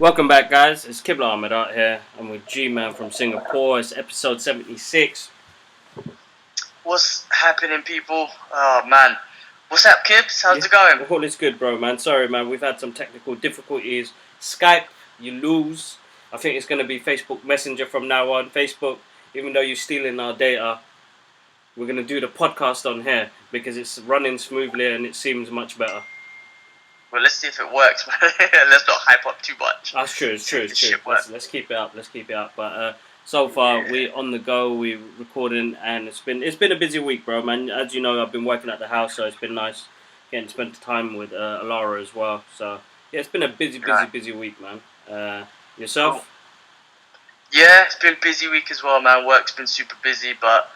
Welcome back, guys. It's Kibla Ahmed out here. I'm with G-Man from Singapore. It's episode 76. What's happening, people? Oh, man. What's up, Kibs? How's it going? All is good, bro, man. Sorry, man. We've had some technical difficulties. Skype, you lose. I think it's going to be Facebook Messenger from now on. Facebook, even though you're stealing our data, we're going to do the podcast on here because it's running smoothly and it seems much better. Well, let's see if it works, man. Let's not hype up too much. That's true. It's true. Let's keep it up. But so far, we're on the go. We're recording, and it's been a busy week, bro, man. As you know, I've been working at the house, so it's been nice getting to spend time with Alara as well. So yeah, it's been a busy week, man. Yourself? Cool. Yeah, it's been a busy week as well, man. Work's been super busy, but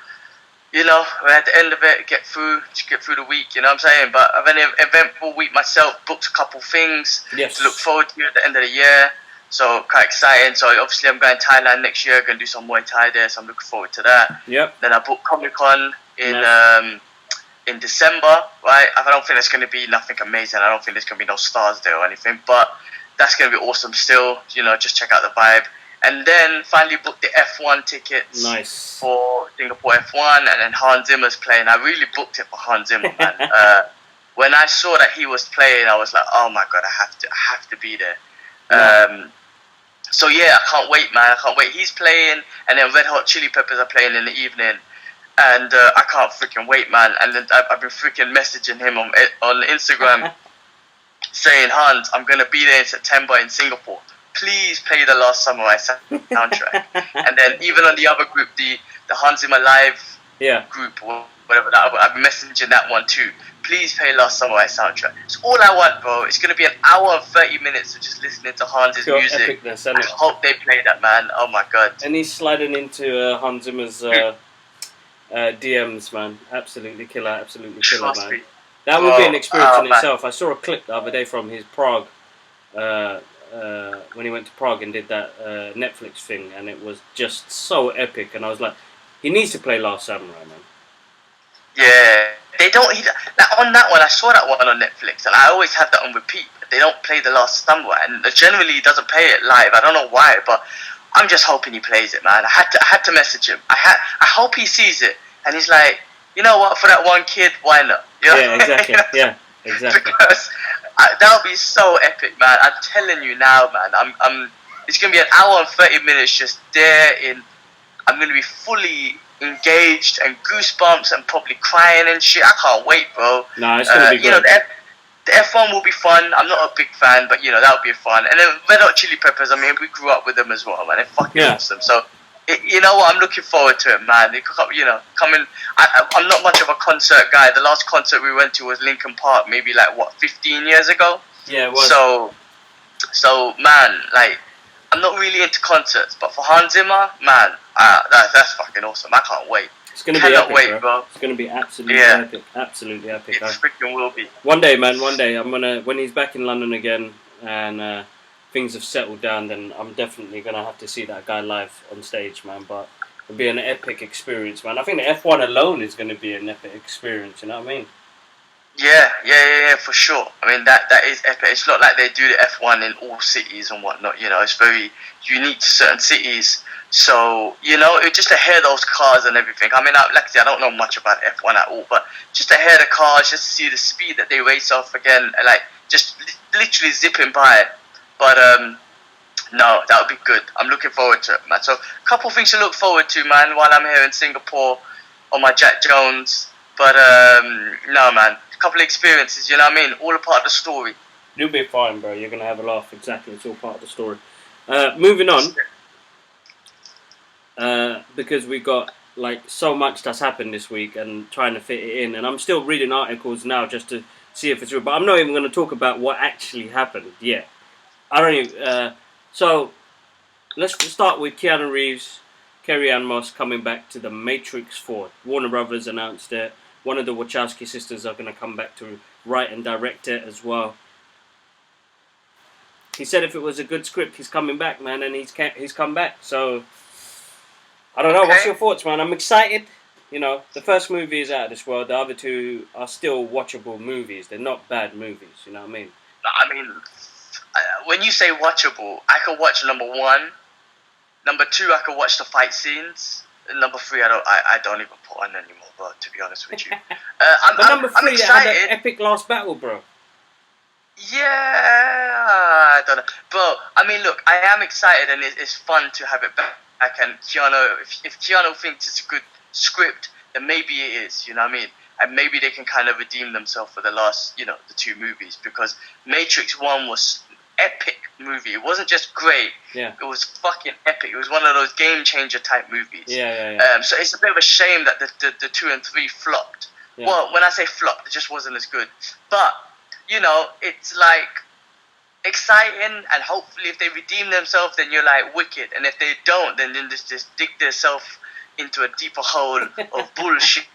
you know, we're at the end of it, get through the week, you know what I'm saying? But I've had an eventful week myself, booked a couple things to look forward to at the end of the year. So quite exciting. So obviously I'm going to Thailand next year, going to do some Muay Thai there, so I'm looking forward to that. Yep. Then I booked Comic Con in December, right? I don't think there's going to be nothing amazing. I don't think there's going to be no stars there or anything, but that's going to be awesome still. You know, just check out the vibe. And then finally booked the F1 tickets for Singapore F1, and then Hans Zimmer's playing. I really booked it for Hans Zimmer, man. When I saw that he was playing, I was like, oh my god, I have to be there. So yeah, I can't wait, man. I can't wait. He's playing, and then Red Hot Chili Peppers are playing in the evening, and I can't freaking wait, man. And then I've been freaking messaging him on Instagram saying, Hans, I'm gonna be there in September in Singapore. Please play the Last Samurai soundtrack. And then even on the other group, the Hans Zimmer Live group or whatever, I've been messaging that one too. Please play Last Samurai soundtrack. It's all I want, bro. It's going to be an hour and 30 minutes of just listening to Hans' music. I hope they play that, man. Oh my god. And he's sliding into Hans Zimmer's DMs, man. Absolutely killer, man. That would be an experience in itself. I saw a clip the other day from his Prague. When he went to Prague and did that Netflix thing, and it was just so epic, and I was like, he needs to play Last Samurai, man. Yeah, they don't. On that one, I saw that one on Netflix, and I always have that on repeat. But they don't play the Last Samurai, and generally he doesn't play it live. I don't know why, but I'm just hoping he plays it, man. I had to message him. I hope he sees it, and he's like, you know what? For that one kid, why not? You know? Yeah, exactly. Yeah, exactly. Because that would be so epic, man. I'm telling you now, man. It's gonna be an hour and 30 minutes just there in. I'm gonna be fully engaged and goosebumps and probably crying and shit. I can't wait, bro. Nah, it's gonna be good. You know, the F1 will be fun. I'm not a big fan, but you know that would be fun. And then Red Hot Chili Peppers. I mean, we grew up with them as well, man. They're fucking awesome. So. You know what? I'm looking forward to it, man. You know, coming. I'm not much of a concert guy. The last concert we went to was Linkin Park, maybe 15 years ago. Yeah, it was. So man, I'm not really into concerts, but for Hans Zimmer, man, that's fucking awesome. I can't wait. It's gonna be epic, bro. It's gonna be absolutely epic. Absolutely epic. It freaking will be. One day, man. One day, I'm gonna when he's back in London again and. Things have settled down, then I'm definitely going to have to see that guy live on stage, man. But it'll be an epic experience, man. I think the F1 alone is going to be an epic experience, you know what I mean? Yeah, for sure. I mean, that is epic. It's not like they do the F1 in all cities and whatnot, you know. It's very unique to certain cities. So, you know, just to hear those cars and everything. I mean, like I said, I don't know much about F1 at all, but just to hear the cars, just to see the speed that they race off again, just literally zipping by. But no, that would be good. I'm looking forward to it, man. So, a couple of things to look forward to, man, while I'm here in Singapore on my Jack Jones. But no, man, a couple of experiences, you know what I mean? All a part of the story. You'll be fine, bro. You're gonna have a laugh. Exactly, it's all part of the story. Moving on, because we got so much that's happened this week and trying to fit it in, and I'm still reading articles now just to see if it's real. But I'm not even going to talk about what actually happened yet. I don't even. So let's start with Keanu Reeves, Carrie-Anne Moss coming back to The Matrix 4. Warner Brothers announced it. One of the Wachowski sisters are going to come back to write and direct it as well. He said if it was a good script, he's coming back, man, and he's come back. So I don't know. What's your thoughts, man? I'm excited. You know, the first movie is out of this world. The other two are still watchable movies. They're not bad movies. You know what I mean? when you say watchable, I can watch number 1. Number 2, I can watch the fight scenes. And number 3, I don't even put on anymore, bro. To be honest with you, But number 3, I'm they had excited. that epic last battle, bro. Yeah, I don't know, bro. I mean, look, I am excited, and it's fun to have it back. And Keanu, if Keanu thinks it's a good script, then maybe it is. You know what I mean? And maybe they can kind of redeem themselves for the last, the 2 movies, because Matrix 1 was epic movie. It wasn't just great. Yeah. It was fucking epic. It was one of those game changer type movies. Yeah. So it's a bit of a shame that the 2 and 3 flopped. Yeah. Well, when I say flopped, it just wasn't as good. But it's like exciting, and hopefully if they redeem themselves, then you're like wicked, and if they don't, then just dig themselves into a deeper hole of bullshit.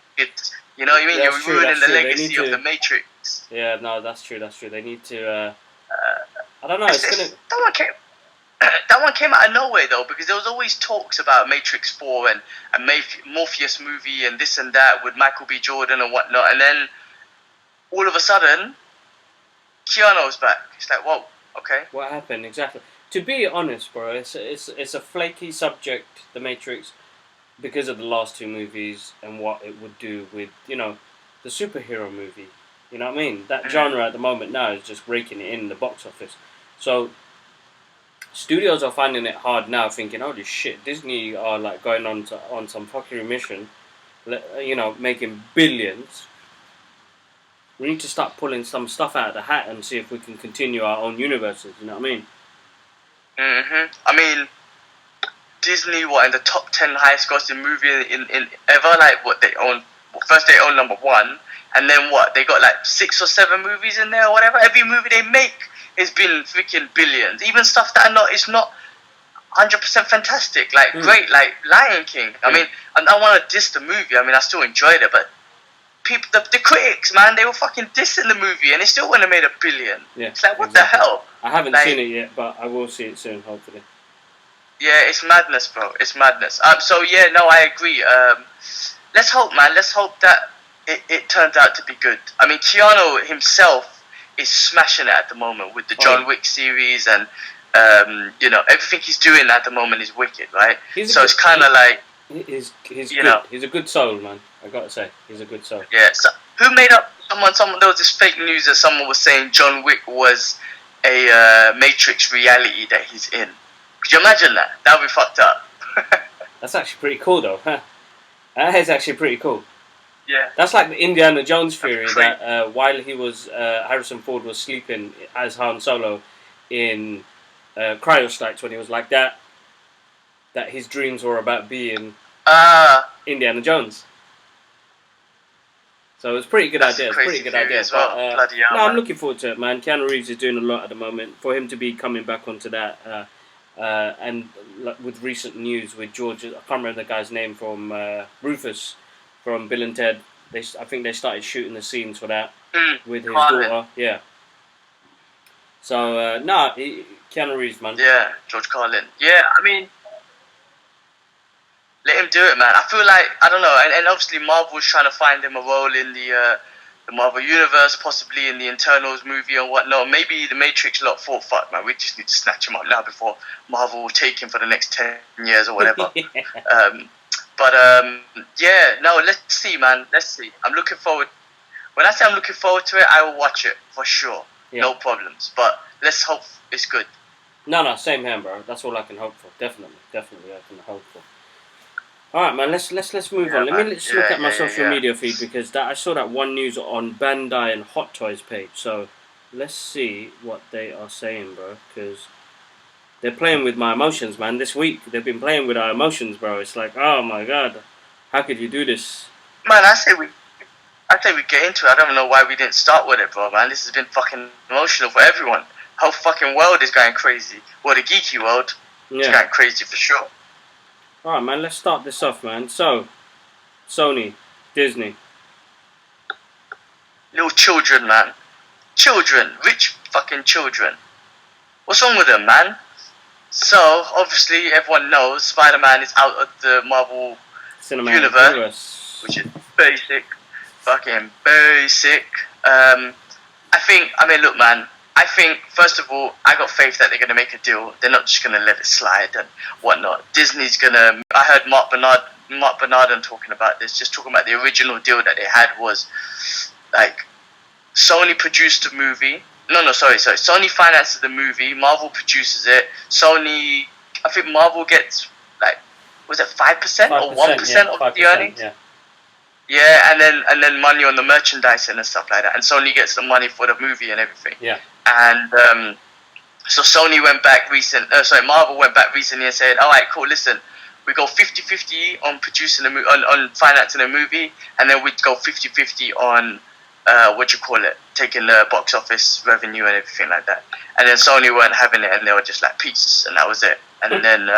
You know what I mean? That's You're ruining the true. legacy of the Matrix. Yeah, no, that's true. They need to. I don't know. That one came out of nowhere though, because there was always talks about Matrix 4 and Morpheus movie and this and that with Michael B. Jordan and whatnot, and then all of a sudden, Keanu's back. It's like, whoa, okay. What happened exactly? To be honest, bro, it's a flaky subject, The Matrix, because of the last 2 movies and what it would do with the superhero movie. You know what I mean? That genre at the moment now is just raking it in the box office. So studios are finding it hard now, thinking, holy shit, Disney are like going on some fucking mission, making billions. We need to start pulling some stuff out of the hat and see if we can continue our own universes. You know what I mean? I mean, Disney in the top 10 highest grossing movie in ever? Like what they own? First they own number 1, and then they got like 6 or 7 movies in there or whatever. Every movie they make has been freaking billions. Even stuff that it's not 100% fantastic, like great, like Lion King. I mean, I don't want to diss the movie. I mean, I still enjoyed it, but people, the critics, man, they were fucking dissing the movie, and it still wouldn't have made $1 billion. Yeah, it's like, what the hell? I haven't seen it yet, but I will see it soon, hopefully. Yeah, it's madness, bro. It's madness. So yeah, no, I agree. Let's hope, man. Let's hope that it turns out to be good. I mean, Keanu himself is smashing it at the moment with the John Wick series, and everything he's doing at the moment is wicked, right? So it's kind of like he's good. He's a good soul, man. I gotta say, he's a good soul. Yeah. So who made up? Someone. There was this fake news that someone was saying John Wick was a Matrix reality that he's in. Could you imagine that? That would be fucked up. That's actually pretty cool, though. Huh? That is actually pretty cool. Yeah. That's like the Indiana Jones theory that while he was Harrison Ford was sleeping as Han Solo in cryostats when he was like that his dreams were about being Indiana Jones. So it's a pretty good idea. It's a pretty good idea. Well. Bloody hell, no, I'm looking forward to it, man. Keanu Reeves is doing a lot at the moment. For him to be coming back onto that, and with recent news with George, I can't remember the guy's name from Rufus from Bill and Ted. I think they started shooting the scenes for that with his daughter. Yeah. So Keanu Reeves, man. Yeah, George Carlin. Yeah, I mean, let him do it, man. I feel like, I don't know, and obviously Marvel's trying to find him a role in the Marvel Universe, possibly in the Internals movie and whatnot. Maybe the Matrix lot thought, fuck, man, we just need to snatch him up now before Marvel will take him for the next 10 years or whatever. Yeah, no, let's see, man. Let's see. I'm looking forward. When I say I'm looking forward to it, I will watch it for sure. Yeah. No problems. But let's hope it's good. No, same here, bro. That's all I can hope for. Definitely, I can hope for. All right, man. Let's move on. Let me just look at my social media feed, because I saw that one news on Bandai and Hot Toys page. So let's see what they are saying, bro. Because they're playing with my emotions, man. This week they've been playing with our emotions, bro. It's like, oh my god, how could you do this? Man, I say we get into it. I don't know why we didn't start with it, bro. Man, this has been fucking emotional for everyone. Whole fucking world is going crazy. Well, the geeky world is going crazy for sure. Alright, man, let's start this off, man. So, Sony, Disney. Little children, man. Children. Rich fucking children. What's wrong with them, man? So, obviously, everyone knows Spiderman is out of the Marvel universe, which is basic. Fucking basic. Look, man, I think, first of all, I got faith that they're going to make a deal. They're not just going to let it slide and whatnot. Disney's going to... I heard Mark Bernardin talking about this, just talking about the original deal that they had was, like, Sony produced a movie. Sorry. Sony finances the movie. Marvel produces it. Sony... I think Marvel gets, like, was it 5% or 1% of the earnings? Yeah. Yeah, and then money on the merchandising and stuff like that. And Sony gets the money for the movie and everything. Yeah. And so Marvel went back recently and said, all right, cool, listen, we go 50-50 on producing on financing a movie, and then we'd go 50-50 on taking the box office revenue and everything like that. And then Sony weren't having it, and they were just like, peace, and that was it. And then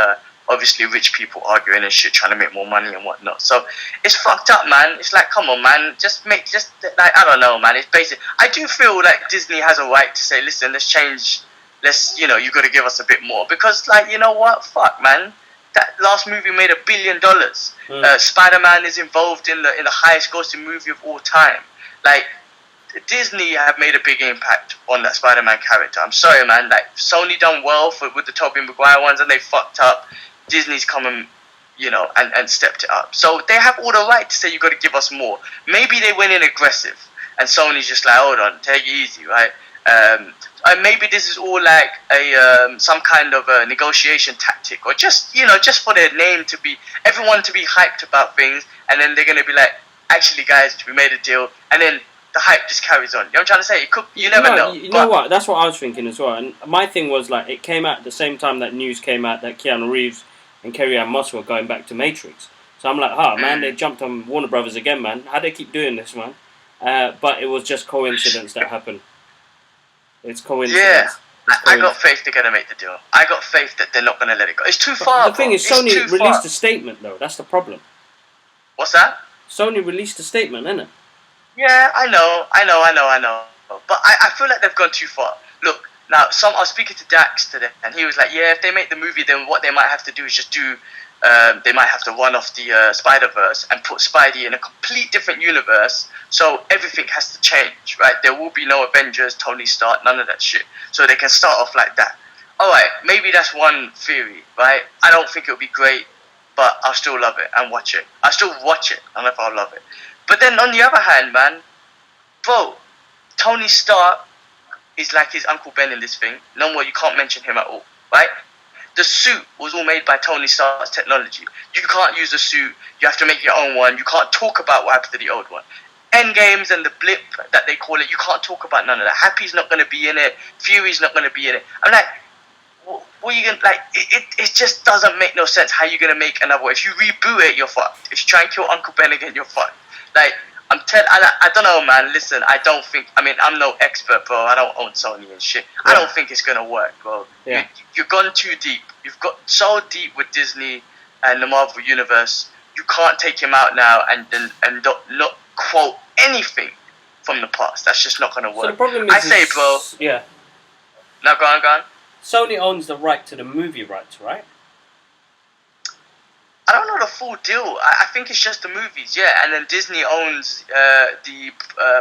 obviously rich people arguing and shit, trying to make more money and whatnot. So it's fucked up, man. It's like, come on, man, I don't know, man. It's basic. I do feel like Disney has a right to say, listen, let's change. You got to give us a bit more, because, like, you know what? Fuck, man. That last movie made $1 billion. Spiderman is involved in the highest grossing movie of all time. Like, Disney have made a big impact on that Spider-Man character. I'm sorry, man. Like, Sony done well with the Tobey Maguire ones, and they fucked up. Disney's come and stepped it up. So they have all the right to say, you got to give us more. Maybe they went in aggressive, and Sony's just like, hold on, take it easy, right? And maybe this is all like some kind of a negotiation tactic, or just for their name to be, everyone to be hyped about things, and then they're gonna be like, actually, guys, we made a deal, and then the hype just carries on. You know what I'm trying to say? You never know. You know what? That's what I was thinking as well. And my thing was, like, it came out at the same time that news came out that Keanu Reeves and Carrie-Anne Moss were going back to Matrix. So I'm like, man, they jumped on Warner Brothers again, man. How they keep doing this, man? But it was just coincidence that happened. It's coincidence. Yeah. I got faith they're going to make the deal. I got faith that they're not going to let it go. It's too far. The thing is, Sony released a statement, though. That's the problem. What's that? Sony released a statement, innit? Yeah, I know. But I feel like they've gone too far. Look, now, I was speaking to Dax today, and he was like, yeah, if they make the movie, then what they might have to do is just do... they might have to run off the Spider-Verse and put Spidey in a complete different universe, so everything has to change, right? There will be no Avengers, Tony Stark, none of that shit. So they can start off like that. Alright, maybe that's one theory, right? I don't think it'll be great, but I'll still love it and watch it. I'll still watch it. I don't know if I'll love it. But then on the other hand, man, bro, Tony Stark is like his Uncle Ben in this thing. No more, you can't mention him at all, right? The suit was all made by Tony Stark's technology. You can't use the suit. You have to make your own one. You can't talk about what happened to the old one. Endgames and the blip that they call it, you can't talk about none of that. Happy's not going to be in it. Fury's not going to be in it. I'm like, what are you going to... Like, it just doesn't make no sense how you're going to make another one. If you reboot it, you're fucked. If you try and kill Uncle Ben again, you're fucked. Like, I don't know, man. Listen, I don't think... I mean, I'm no expert, bro. I don't own Sony and shit. Yeah. I don't think it's going to work, bro. Yeah. You've gone too deep. You've got so deep with Disney and the Marvel Universe. You can't take him out now and not quote anything from the past. That's just not going to work. So the problem is... I say, bro... Yeah. No, go on. Sony owns the right to the movie rights, right? I don't know the full deal. I think it's just the movies, yeah. And then Disney owns the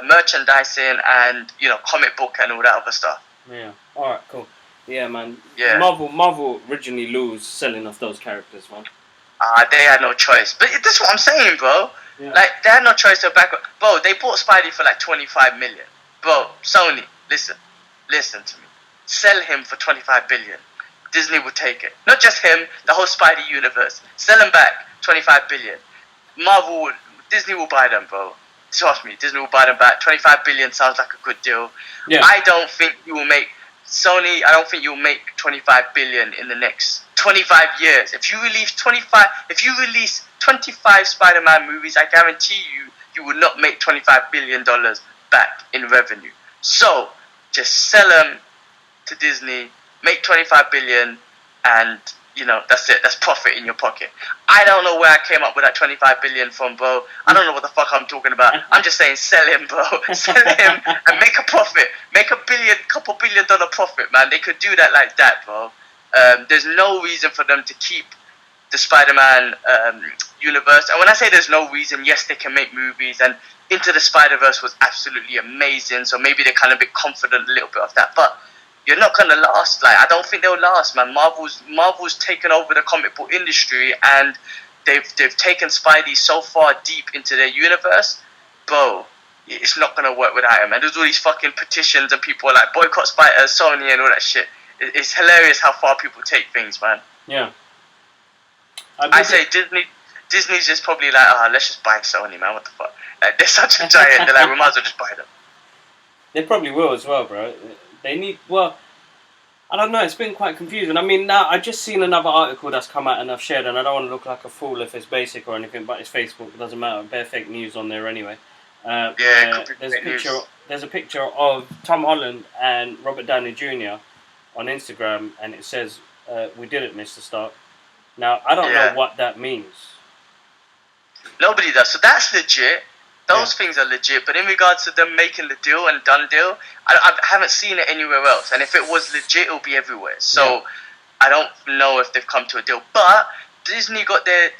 merchandising and, comic book and all that other stuff. Yeah. All right, cool. Yeah, man. Yeah. Marvel originally lose selling off those characters, man. They had no choice. But that's what I'm saying, bro. Yeah. Like, they had no choice to back up. Bro, they bought Spidey for like 25 million. Bro, Sony, listen to me. Sell him for 25 billion. Disney will take it. Not just him, the whole Spidey universe. Sell him back, 25 billion. Disney will buy them, bro. Trust me, Disney will buy them back. 25 billion sounds like a good deal. Yeah. I don't think you will make... Sony, I don't think you'll make 25 billion in the next 25 years. If you release 25 Spider-Man movies, I guarantee you will not make $25 billion back in revenue. So, just sell them to Disney, make 25 billion, and that's it. That's profit in your pocket. I don't know where I came up with that 25 billion from, bro. I don't know what the fuck I'm talking about. I'm just saying, sell him, bro. Sell him and make a profit. Make couple $1 billion profit, man. They could do that like that, bro. There's no reason for them to keep the Spider-Man universe. And when I say there's no reason, yes, they can make movies, and Into the Spider-Verse was absolutely amazing. So maybe they're kind of a bit confident a little bit of that, but you're not gonna last. Like, I don't think they'll last, man. Marvel's taken over the comic book industry, and they've taken Spidey so far deep into their universe, bro. It's not gonna work without him. And there's all these fucking petitions and people are like boycott Sony and all that shit. It's hilarious how far people take things, man. Yeah. I say Disney's just probably like, let's just buy Sony, man. What the fuck? Like, they're such a giant. They're like, we might as well just buy them. They probably will as well, bro. They need, well, I don't know. It's been quite confusing. I mean, now I've just seen another article that's come out and I've shared, and I don't want to look like a fool if it's basic or anything, but it's Facebook. It doesn't matter. Bare fake news on there anyway. There's a picture of Tom Holland and Robert Downey Jr. on Instagram, and it says, "We did it, Mr. Stark." Now I don't know what that means. Nobody does. So that's legit. Those things are legit. But in regards to them making the deal and done deal, I haven't seen it anywhere else. And if it was legit, it'll be everywhere. So I don't know if they've come to a deal. But Disney got their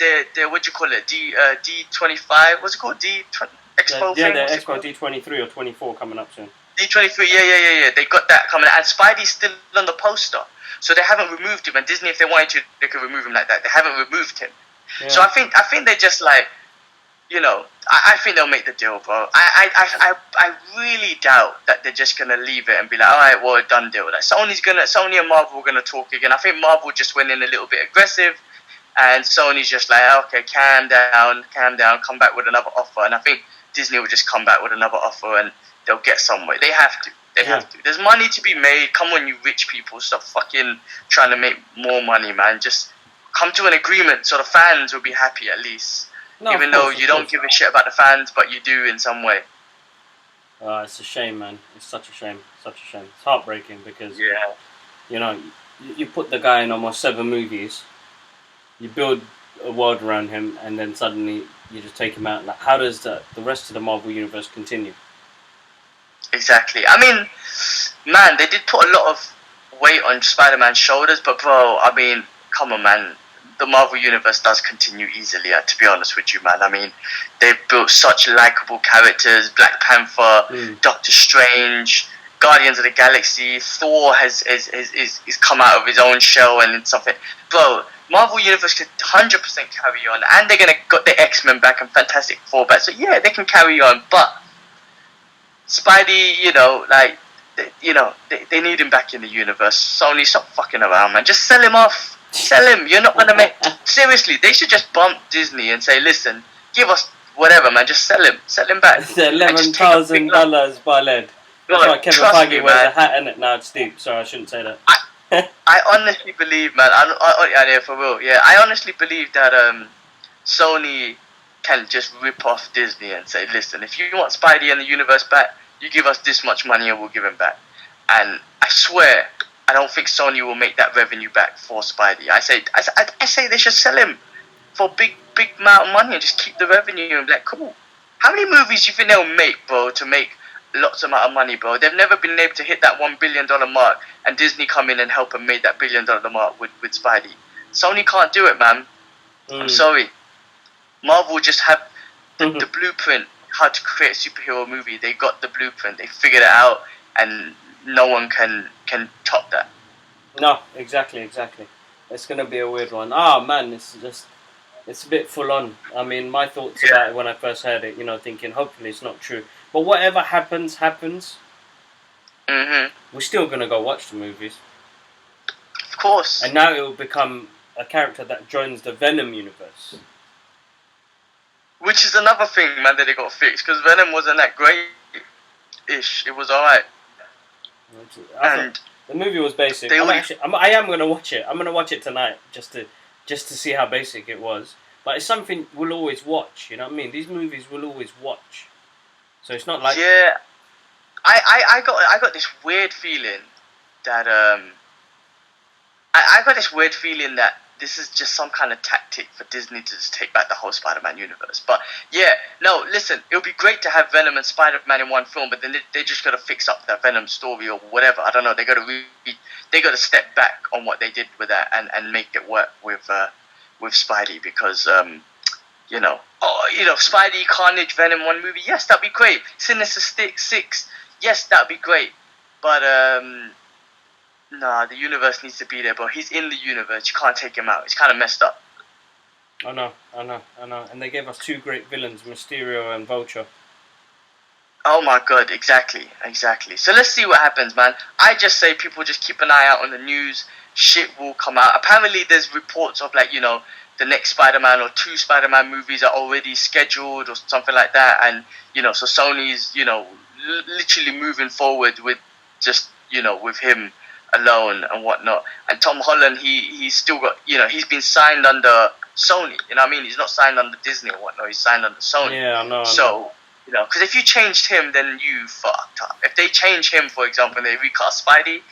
what do you call it? D25. What's it called? Expo thing? Yeah, the Expo D23 or 24 coming up soon. D23. Yeah. They got that coming. And Spidey's still on the poster. So they haven't removed him. And Disney, if they wanted to, they could remove him like that. They haven't removed him. Yeah. So I think they're just like, you know, I think they'll make the deal, bro. I really doubt that they're just gonna leave it and be like, all right, well, done deal. Like Sony and Marvel are gonna talk again. I think Marvel just went in a little bit aggressive, and Sony's just like, okay, calm down, come back with another offer. And I think Disney will just come back with another offer, and they'll get somewhere. They have to. They have to. There's money to be made. Come on, you rich people, stop fucking trying to make more money, man. Just come to an agreement so the fans will be happy at least. No, even though you don't give a shit about the fans, but you do in some way. It's a shame, man. It's such a shame. It's heartbreaking because, you know, you put the guy in almost 7 movies, you build a world around him, and then suddenly you just take him out. Like, how does the rest of the Marvel Universe continue? Exactly. I mean, man, they did put a lot of weight on Spider-Man's shoulders, but bro, I mean, come on, man. The Marvel Universe does continue easily, to be honest with you, man. I mean, they've built such likable characters. Black Panther, Doctor Strange, Guardians of the Galaxy, Thor has come out of his own shell and something. Bro, Marvel Universe can 100% carry on, and they're going to got the X-Men back and Fantastic Four back. So, yeah, they can carry on, but Spidey, you know, like, they need him back in the universe. Sony, stop fucking around, man. Just sell him off. Sell him. You're not gonna make. Seriously, they should just bump Disney and say, "Listen, give us whatever, man. Just sell him back." It's $11,000 by lead. That's why Kevin Feige wears a hat in it now. It's deep. Sorry, I shouldn't say that. I honestly believe, man. Yeah, for real. Yeah, I honestly believe that Sony can just rip off Disney and say, "Listen, if you want Spidey and the universe back, you give us this much money and we'll give him back." And I swear, I don't think Sony will make that revenue back for Spidey. I say they should sell him for big amount of money and just keep the revenue and be like, cool. How many movies do you think they'll make, bro, to make lots amount of money, bro? They've never been able to hit that $1 billion mark, and Disney come in and help them make that $1 billion mark with Spidey. Sony can't do it, man. I'm sorry. Marvel just have the blueprint how to create a superhero movie. They got the blueprint. They figured it out, and no one can top that. No, exactly. It's going to be a weird one. Oh, man, it's a bit full on. I mean, my thoughts about it when I first heard it, you know, thinking, hopefully it's not true. But whatever happens. Mm-hmm. We're still going to go watch the movies. Of course. And now it will become a character that joins the Venom universe. Which is another thing, man, that they got fixed. Because Venom wasn't that great-ish. It was alright. And the movie was basic. I am going to watch it. I'm going to watch it tonight just to see how basic it was. But it's something we'll always watch. You know what I mean? These movies we'll always watch. So it's not like I got this weird feeling that I got this weird feeling that this is just some kind of tactic for Disney to just take back the whole Spider-Man universe. But yeah, no, listen, it would be great to have Venom and Spider-Man in one film, but then they just got to fix up that Venom story or whatever. I don't know. They got to step back on what they did with that and make it work with Spidey because Spidey, Carnage, Venom, one movie. Yes, that'd be great. Sinister Six. Yes, that'd be great. But Nah, the universe needs to be there, bro. He's in the universe. You can't take him out. It's kind of messed up. I know. And they gave us two great villains, Mysterio and Vulture. Oh my god, exactly. So let's see what happens, man. I just say people just keep an eye out on the news. Shit will come out. Apparently, there's reports of the next Spider-Man or two Spider-Man movies are already scheduled or something like that, and so Sony's literally moving forward with just with him alone and whatnot. And Tom Holland, he's still got he's been signed under Sony. You know what I mean? He's not signed under Disney or whatnot. He's signed under Sony. Yeah, I know. So. Because if you changed him, then you fucked up. If they change him, for example, and they recast Spidey,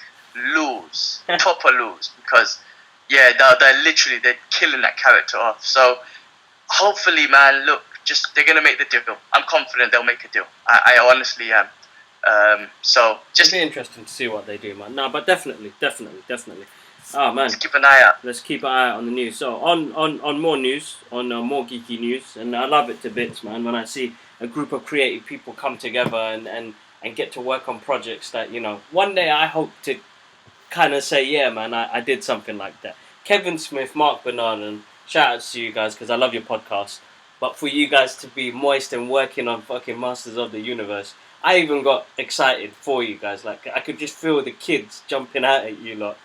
lose. Proper lose. Because, they're killing that character off. So, hopefully, man, look, they're going to make the deal. I'm confident they'll make a deal. I honestly am. So, just... It'll be interesting to see what they do, man. No, but definitely. Oh, man. Let's keep an eye out. Let's keep an eye out on the news. So, on more news, on more geeky news, and I love it to bits, man, when I see a group of creative people come together and get to work on projects that, one day I hope to kind of say, yeah, man, I did something like that. Kevin Smith, Mark Bernard, and shout outs to you guys because I love your podcast. But for you guys to be moist and working on fucking Masters of the Universe, I even got excited for you guys. Like, I could just feel the kids jumping out at you lot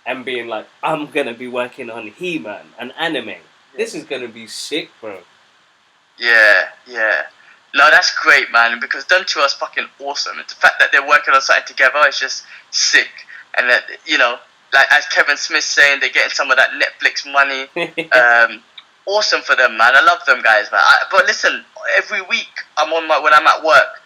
and being like, I'm going to be working on He-Man, an anime. This is going to be sick, bro. Yeah. No, that's great, man, because them two are fucking awesome. The fact that they're working on something together is just sick. And that, like as Kevin Smith's saying, they're getting some of that Netflix money. Awesome for them, man. I love them guys, man. But listen, every week when I'm at work,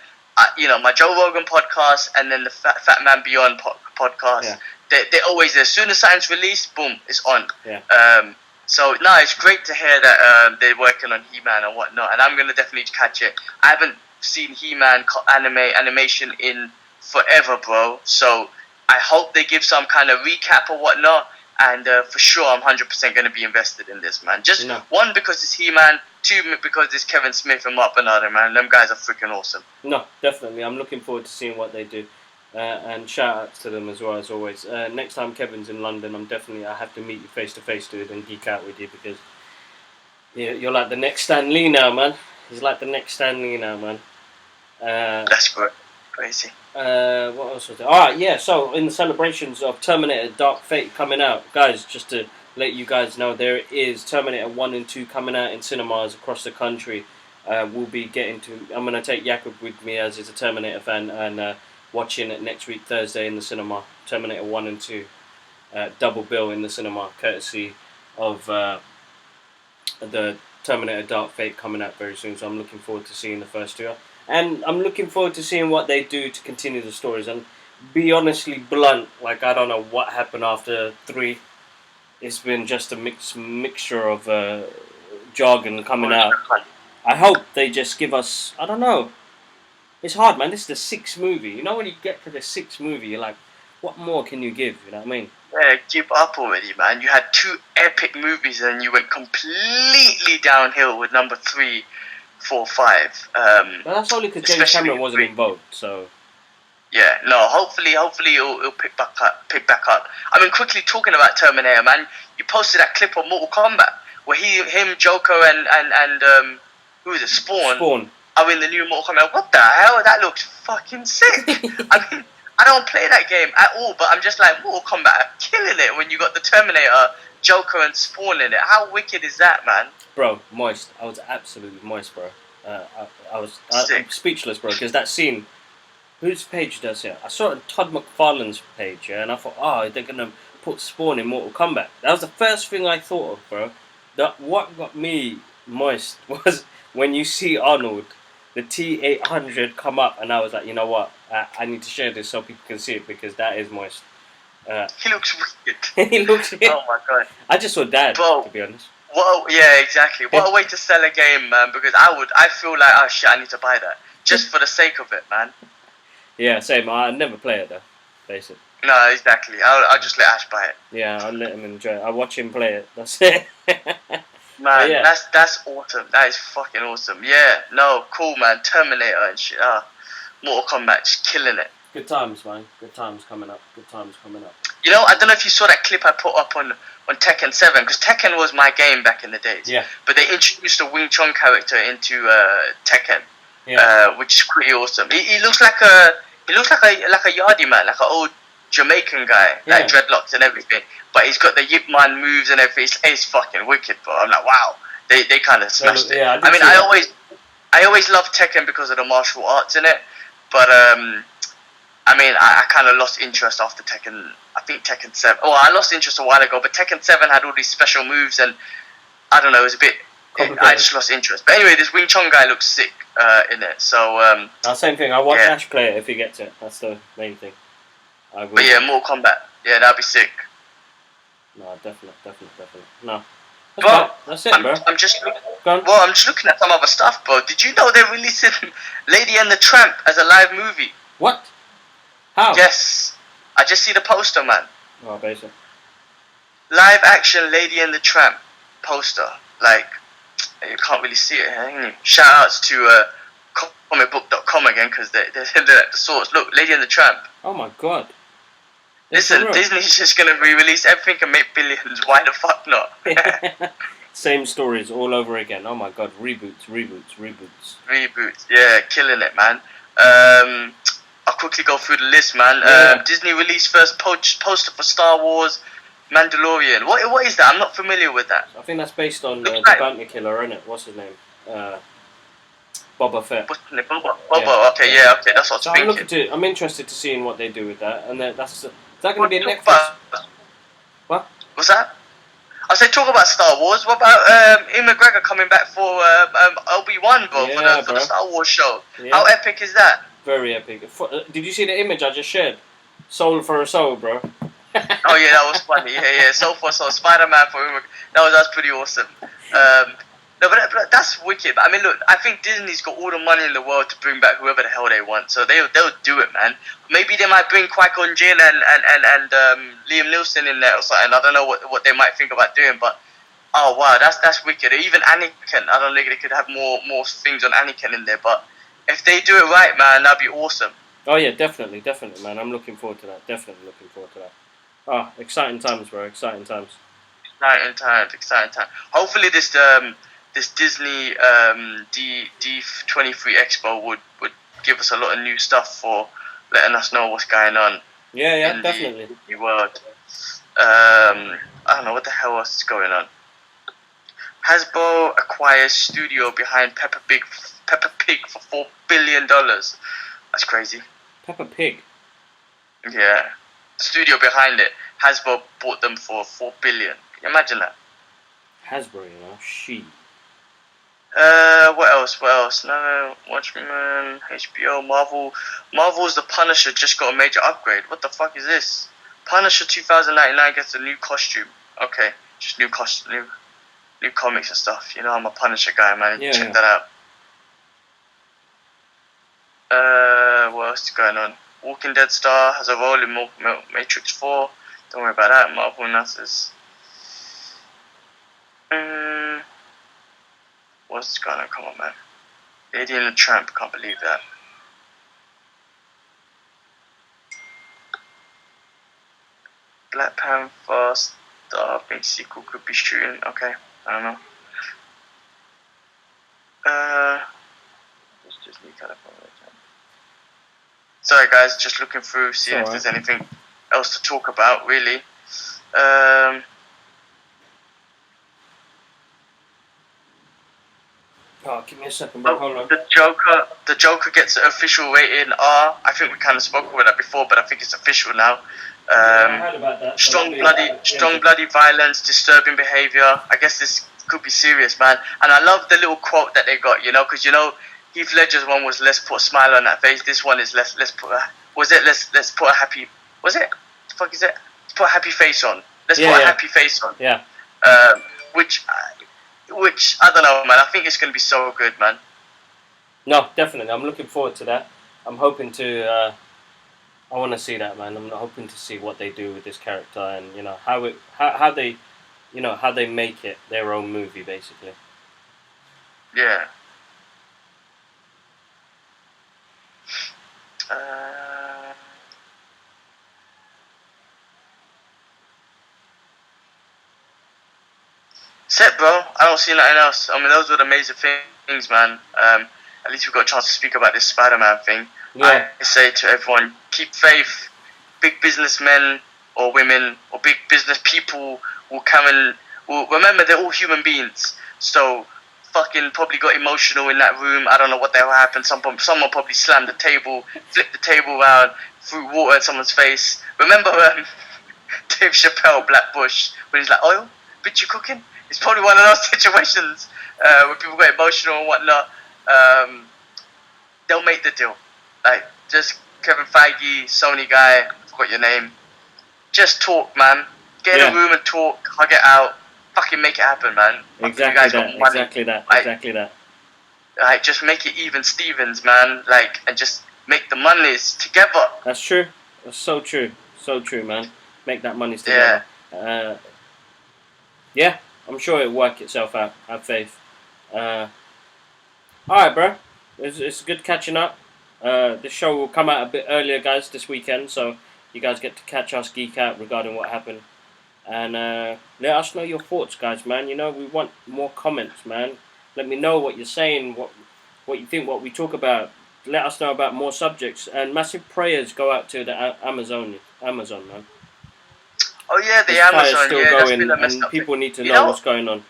my Joe Rogan podcast and then the Fat Man Beyond podcast. Yeah. They're always there. As soon as something's released, boom, it's on. Yeah. So, no, it's great to hear that they're working on He-Man and whatnot, and I'm going to definitely catch it. I haven't seen He-Man animation in forever, bro, so I hope they give some kind of recap or whatnot, and for sure I'm 100% going to be invested in this, man. Just one, because it's He-Man, two, because it's Kevin Smith and Mark Bernard, man. Them guys are freaking awesome. No, definitely. I'm looking forward to seeing what they do. And shout outs to them as well, as always. Next time Kevin's in London, I have to meet you face to face, dude, and geek out with you because you're like the next Stan Lee now, man. He's like the next Stan Lee now, man. That's good. Crazy. What else was there? Alright, yeah, so in the celebrations of Terminator Dark Fate coming out, guys, just to let you guys know, there is Terminator 1 and 2 coming out in cinemas across the country. We'll be getting to... I'm going to take Jakob with me as he's a Terminator fan and... watching it next week Thursday in the cinema, Terminator 1 and 2, double bill in the cinema, courtesy of the Terminator Dark Fate coming out very soon, so I'm looking forward to seeing the first two. And I'm looking forward to seeing what they do to continue the stories, and be honestly blunt, like I don't know what happened after 3. It's been just a mixture of jargon coming out. I hope they just give us, I don't know, it's hard, man. This is the 6th movie. You know, when you get to the 6th movie, you're like, what more can you give? You know what I mean? Yeah, give up already, man. You had 2 epic movies and you went completely downhill with number 3, 4, 5. But that's only because James Cameron wasn't involved, so... Yeah, no, hopefully it'll pick back up. I mean, quickly talking about Terminator, man, you posted that clip of Mortal Kombat where him, Joker, and who is it, Spawn are in the new Mortal Kombat. What the hell? That looks fucking sick. I mean, I don't play that game at all, but I'm just like, Mortal Kombat are killing it when you got the Terminator, Joker, and Spawn in it. How wicked is that, man? Bro, moist. I was absolutely moist, bro. I'm speechless, bro, because that scene... Whose page does it? I saw it on Todd McFarlane's page, yeah, and I thought, oh, they're going to put Spawn in Mortal Kombat. That was the first thing I thought of, bro. What got me moist was when you see Arnold, the T-800 come up, and I was like, you know what? I need to share this so people can see it, because that is moist. He looks wicked. He looks wicked. Oh, my God. I just saw Dad, bro, to be honest. Well, yeah, exactly. What a way to sell a game, man, because I feel like, oh, shit, I need to buy that. Just for the sake of it, man. Yeah, same. I never play it though, basically. No, exactly. I'll just let Ash buy it. Yeah, I'll let him enjoy it. I'll watch him play it. That's it. Man, yeah. That's awesome. That is fucking awesome. Yeah, no, cool, man. Terminator and shit. Mortal Kombat, just killing it. Good times, man. Good times coming up. You know, I don't know if you saw that clip I put up on Tekken 7, because Tekken was my game back in the days. Yeah. But they introduced a Wing Chun character into Tekken, which is pretty awesome. He looks like a yardie man, like an old Jamaican guy, like dreadlocks and everything. But he's got the Yip Man moves and everything. It's fucking wicked, bro. I'm like, wow, they kind of smashed it. Yeah, I mean, I always loved Tekken because of the martial arts in it, but I mean, I kind of lost interest after Tekken. I think Tekken 7. Oh, I lost interest a while ago, but Tekken 7 had all these special moves, and I don't know, it was a bit. I just lost interest. But anyway, this Wing Chun guy looks sick in it. So. Same thing. I watch Ash play it if he gets it. That's the main thing. But yeah, Mortal Kombat. Yeah, that'd be sick. No, definitely. No. That's it, bro. I'm just looking at some other stuff, bro. Did you know they're releasing Lady and the Tramp as a live movie? What? How? Yes. I just see the poster, man. Oh, basically. Live action Lady and the Tramp poster. Like, you can't really see it here. Shout outs to comicbook.com again, because they're the source. Look, Lady and the Tramp. Oh my god. Listen, Disney's just going to re-release everything and make billions. Why the fuck not? Same stories all over again. Oh my god, reboots. Reboots, yeah, killing it, man. I'll quickly go through the list, man. Disney released first poster for Star Wars Mandalorian. What is that? I'm not familiar with that. I think that's based on the bounty killer, isn't it? What's his name? Boba Fett. Boba. Okay, that's what I'm thinking. I'm interested to seeing what they do with that, and is that going to be a Netflix? What? What's that? I said talk about Star Wars. What about Ian McGregor coming back for Obi-Wan, bro, for the Star Wars show? Yeah. How epic is that? Very epic. Did you see the image I just shared? Soul for a soul, bro. Oh yeah, that was funny. Yeah. Soul for a soul. Spiderman for Ian McGregor. That was pretty awesome. No, but that's wicked. I mean, look, I think Disney's got all the money in the world to bring back whoever the hell they want, so they'll do it, man. Maybe they might bring Qui-Gon Jinn and Liam Neeson in there or something. I don't know what they might think about doing, but oh wow, that's wicked. Even Anakin, I don't think they could have more things on Anakin in there, but if they do it right, man, that'd be awesome. Oh yeah, definitely, man. I'm looking forward to that. Definitely looking forward to that. Oh, exciting times, bro. Exciting times. Exciting time. Hopefully this Disney D23 Expo would give us a lot of new stuff for letting us know what's going on. Yeah, definitely. The world. I don't know what the hell else is going on. Hasbro acquires studio behind Peppa Pig for $4 billion. That's crazy. Peppa Pig? Yeah. The studio behind it, Hasbro bought them for $4 billion. Can you imagine that? Hasbro, you know, she. What else? No, Watchmen, HBO, Marvel. Marvel's The Punisher just got a major upgrade. What the fuck is this? Punisher 2099 gets a new costume. Okay, just new comics and stuff. You know, I'm a Punisher guy, man. Check that out. What else is going on? Walking Dead star has a role in Matrix 4. Don't worry about that. Marvel announces. What's going on? Come on, man. Lady and the Tramp. Can't believe that. Black Panther star being sequel could be shooting. Okay, I don't know. It's just me kind of. Sorry, guys. Just looking through, seeing if there's anything else to talk about. Really. Oh, give me a second, bro. Hold on. The Joker gets an official rating R. I think we kind of spoke about that before, but I think it's official now. I heard about that. Strong bloody violence, disturbing behaviour. I guess this could be serious, man. And I love the little quote that they got, you know, because you know Heath Ledger's one was "Let's put a smile on that face." This one is let's put a happy. Was it? What the fuck is it? Let's put a happy face on. Let's put a happy face on. Yeah. Which I don't know, man. I think it's going to be so good, man. No, definitely. I'm looking forward to that. I'm hoping to. I want to see that, man. I'm hoping to see what they do with this character and you know how they, you know how they make it their own movie, basically. Yeah. That's it, bro. I don't see nothing else. I mean, those were the major things, man. At least we got a chance to speak about this Spider-Man thing. Yeah. I say to everyone, keep faith. Big businessmen or women or big business people will come and will remember they're all human beings. So fucking probably got emotional in that room. I don't know what the hell happened. Someone probably slammed the table, flipped the table around, threw water in someone's face. Remember Dave Chappelle, Black Bush, when he's like, oil? Bitch, you cooking? It's probably one of those situations where people get emotional and whatnot. They'll make the deal. Like, just Kevin Feige, Sony guy, I forgot your name. Just talk, man. Get in a room and talk, hug it out. Fucking make it happen, man. Exactly that. Like, just make it even Stevens, man. Like, and just make the monies together. That's true. That's so true. So true, man. Make that money together. Yeah, I'm sure it'll work itself out. Have faith. Alright, bro. It's good catching up. The show will come out a bit earlier, guys, this weekend, so you guys get to catch us geek out regarding what happened. And let us know your thoughts, guys, man. You know, we want more comments, man. Let me know what you're saying, what you think, what we talk about. Let us know about more subjects. And massive prayers go out to the Amazon, man. Oh yeah, the this Amazon. Fire's still Yeah, going, that's been a messed and up people thing. need to know what's going on.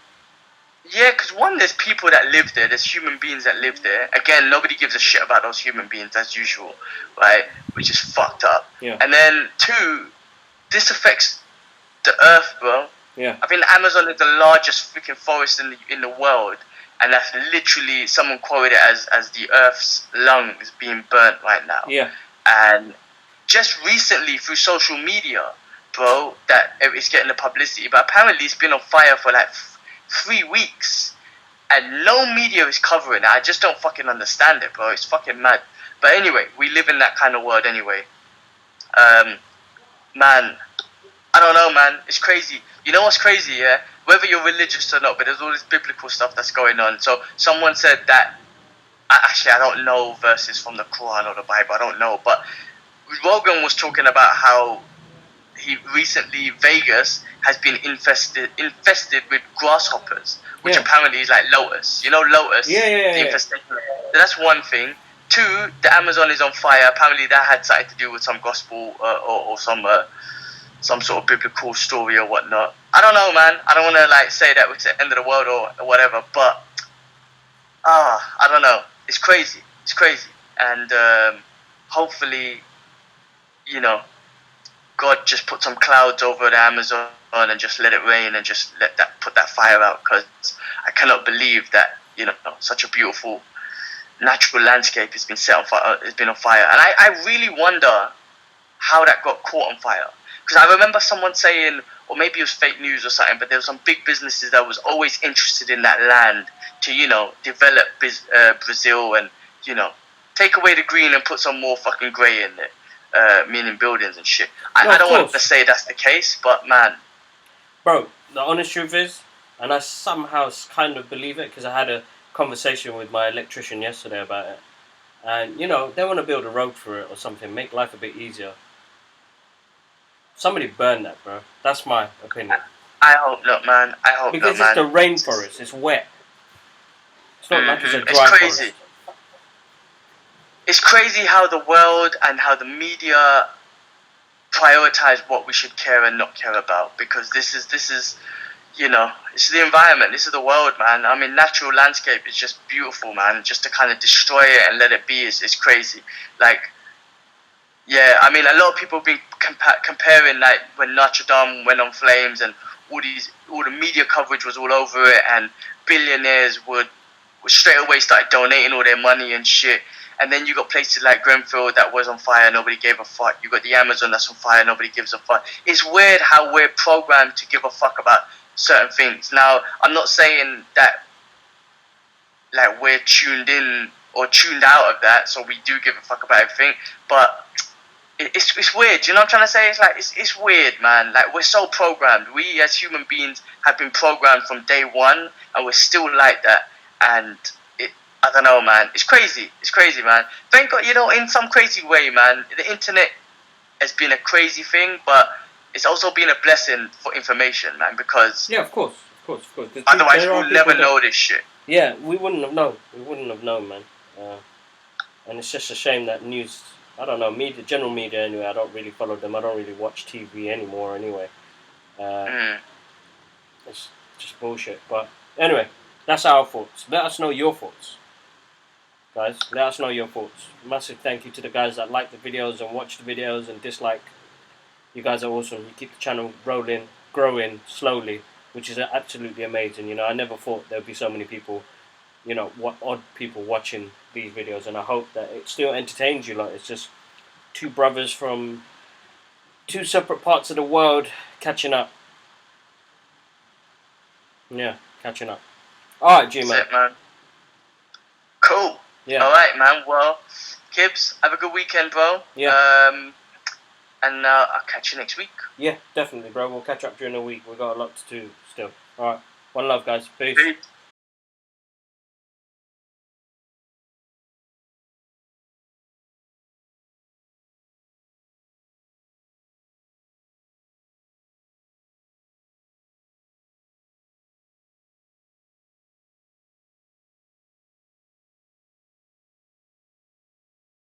Yeah, because one, there's people that live there. There's human beings that live there. Again, nobody gives a shit about those human beings as usual, right? Which is fucked up. Yeah. And then two, this affects the Earth, bro. Yeah. I think the Amazon is the largest freaking forest in the world, and that's literally, someone quoted it as the Earth's lungs being burnt right now. Yeah. And just recently through social media, bro, that it's getting the publicity, but apparently it's been on fire for like 3 weeks, and no media is covering it. I just don't fucking understand it, bro. It's fucking mad. But anyway, we live in that kind of world anyway. Man, I don't know, man. It's crazy. You know what's crazy, yeah? Whether you're religious or not, but there's all this biblical stuff that's going on. So someone said that, actually, I don't know verses from the Quran or the Bible. I don't know. But Rogan was talking about how Vegas has been infested with grasshoppers, which apparently is like lotus. You know, lotus. The infestation. That's one thing. Two, the Amazon is on fire. Apparently, that had something to do with some gospel or some sort of biblical story or whatnot. I don't know, man. I don't want to like say that it's the end of the world or whatever, but I don't know. It's crazy. It's crazy, and hopefully, you know, God just put some clouds over the Amazon and just let it rain and just put that fire out, because I cannot believe that, you know, such a beautiful natural landscape has been set on fire. Has been on fire, and I really wonder how that got caught on fire. Because I remember someone saying, or maybe it was fake news or something, but there were some big businesses that was always interested in that land to, you know, develop Brazil and, you know, take away the green and put some more fucking grey in it, meaning buildings and shit. I don't want to say that's the case, but man. Bro, the honest truth is, and I somehow kind of believe it, because I had a conversation with my electrician yesterday about it. And, you know, they want to build a road for it or something, make life a bit easier. Somebody burn that, bro. That's my opinion. I hope not, man. I hope because not, man. Because it's the rainforest. It's wet. It's not like it's a dry crazy. forest. It's crazy how the world and how the media prioritize what we should care and not care about. Because this is, you know, it's the environment. This is the world, man. I mean, natural landscape is just beautiful, man. Just to kind of destroy it and let it be is crazy. Like, yeah, I mean, a lot of people have been comparing, like, when Notre Dame went on flames and all the media coverage was all over it, and billionaires would straight away start donating all their money and shit. And then you got places like Grenfell that was on fire, nobody gave a fuck. You got the Amazon that's on fire, nobody gives a fuck. It's weird how we're programmed to give a fuck about certain things. Now, I'm not saying that, like, we're tuned in or tuned out of that, so we do give a fuck about everything, but it's weird. You know what I'm trying to say? It's like it's weird, man. Like, we're so programmed. We as human beings have been programmed from day one, and we're still like that. And I don't know, man. It's crazy. It's crazy, man. Thank God, you know, in some crazy way, man. The internet has been a crazy thing, but it's also been a blessing for information, man. Because yeah, of course. Of course. Otherwise, we'll never know this shit. Yeah, we wouldn't have known. We wouldn't have known, man. And it's just a shame that news. I don't know, general media anyway. I don't really follow them. I don't really watch TV anymore anyway. It's just bullshit. But anyway, that's our thoughts. Let us know your thoughts, guys. Let us know your thoughts. Massive thank you to the guys that like the videos and watch the videos and dislike. You guys are awesome. You keep the channel rolling, growing slowly, which is absolutely amazing. You know, I never thought there'd be so many people, you know, odd people watching these videos, and I hope that it still entertains you. Like, it's just two brothers from two separate parts of the world catching up. Yeah, catching up. Alright, G-Man. That's it, man. Cool. Yeah. Alright, man. Well, Kibbs, have a good weekend, bro. Yeah. And I'll catch you next week. Yeah, definitely, bro. We'll catch up during the week. We've got a lot to do still. Alright. One love, guys. Peace. Peace.